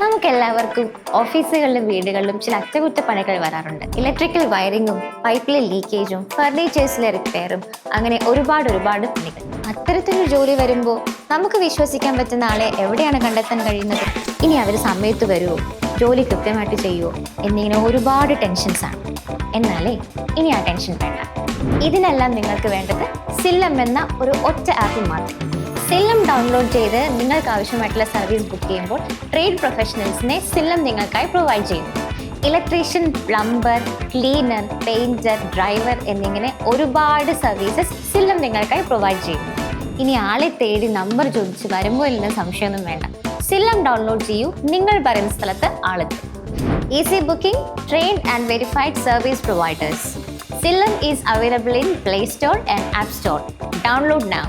നമുക്കെല്ലാവർക്കും ഓഫീസുകളിലും വീടുകളിലും ചില അറ്റകുറ്റപ്പണികൾ വരാറുണ്ട്. ഇലക്ട്രിക്കൽ വയറിങ്ങും പൈപ്പിലെ ലീക്കേജും ഫർണിച്ചേഴ്സിലെ റിപ്പയറും അങ്ങനെ ഒരുപാട് പണികൾ. അത്തരത്തിലൊരു ജോലി വരുമ്പോൾ നമുക്ക് വിശ്വസിക്കാൻ പറ്റുന്ന ആളെ എവിടെയാണ് കണ്ടെത്താൻ കഴിയുന്നത്? ഇനി അവർ സമയത്ത് വരുമോ, ജോലി കൃത്യമായിട്ട് ചെയ്യുമോ എന്നിങ്ങനെ ഒരുപാട് ടെൻഷൻസ് ആണ്. എന്നാലേ ഇനി ആ ടെൻഷൻ വേണ്ട. ഇതിനെല്ലാം നിങ്ങൾക്ക് വേണ്ടത് സില്ലം എന്ന ഒരു ഒറ്റ ആപ്പ് മാത്രം. സില്ലം ഡൗൺലോഡ് ചെയ്ത് നിങ്ങൾക്ക് ആവശ്യമായിട്ടുള്ള സർവീസ് ബുക്ക് ചെയ്യുമ്പോൾ ട്രേഡ് പ്രൊഫഷണൽസിനെ സില്ലം നിങ്ങൾക്കായി പ്രൊവൈഡ് ചെയ്യുന്നു. Electrician, plumber, cleaner, painter, driver എന്നിങ്ങനെ ഒരുപാട് സർവീസസ് സില്ലം നിങ്ങൾക്കായി പ്രൊവൈഡ് ചെയ്യുന്നു. ഇനി ആളെ തേടി നമ്പർ ചോദിച്ച് വരുമ്പോൾ ഇല്ലെന്ന സംശയമൊന്നും വേണ്ട. സില്ലം ഡൗൺലോഡ് ചെയ്യൂ, നിങ്ങൾ പറയുന്ന സ്ഥലത്ത് ആളെത്തും. Easy booking, trained and verified service providers. Zillam is available in Play Store and App Store. Download now.